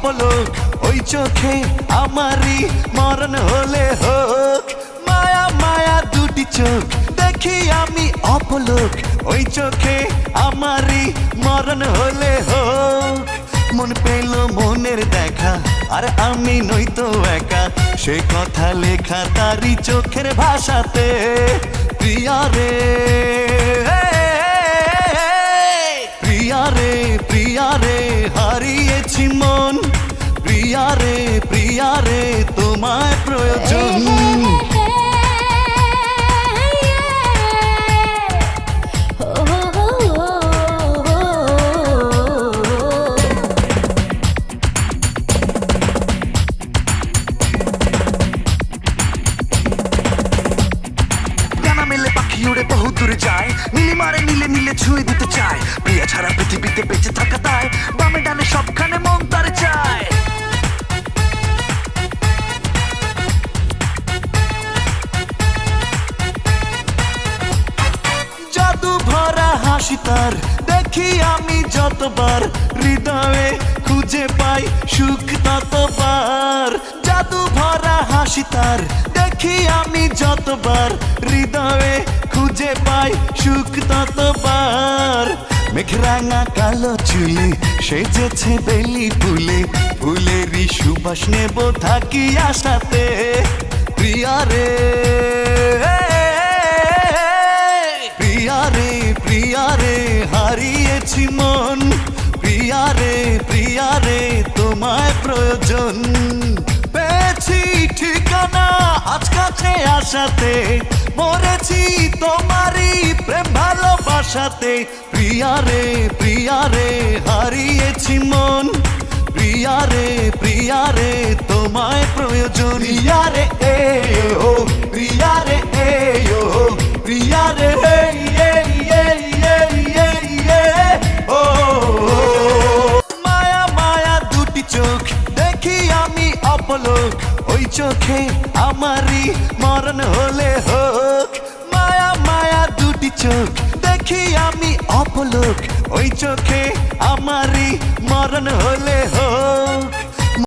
অপলোক ওই চোখে আমারই মরণ হলে হোক। মায়া মায়া দুটি চোখ দেখি আমি অপলোক ওই চোখে আমারই মরণ হলে হোক। মন পেল মনের দেখা আর আমি নইতো একা, সে কথা লেখা তারি চোখের ভাষাতে। প্রিয়া রে প্রিয়া রে প্রিয়া রে হারিয়েছি মন। প্রিয়া রে তোমায় প্রয়োজন। উড়ে বহু দূরে যায়, নীলিমারে নীলে নীলে ছুঁয়ে দিতে চায়। প্রিয়া ছাড়া পৃথিবীতে বেঁচে থাকা তাই, বামে ডানে সবখানে মন তার চায়। জাদু ভরা হাসি তার দেখি আমি যতবার, হৃদয়ে খুঁজে পাই সুখ ততবার। জাদু ভরা হাসি তার দেখি আমি যতবার, হৃদয়ে খুঁজে পাই সুখ ততবার। মেঘরাঙা কালো চুলে সেজেছে বেলি ফুলে, ফুলেরই সুবাস নেব থাকি আশাতে। প্রিয়া রে প্রিয়া রে হারিয়েছি মন। প্রিয়া রে তোমায় প্রয়োজন। পেয়েছি ঠিকানা আজ কাছে আসাতে, মরেছি তোমারই প্রেম ভালোবাসাতে। প্রিয়া রে হারিয়েছি মন। প্রিয়া রে তোমায় প্রয়োজন। প্রিয়া রে ও প্রিয়া রে ও প্রিয়া রে ও। মায়া মায়া দুটি চোখ দেখি আমি অপলোক ওই চোখে আমারই মরণ হলে হোক। মায়া মায়া দুটি চোখ দেখি আমি অপলোক ওই চোখে আমারই মরণ হলে হোক।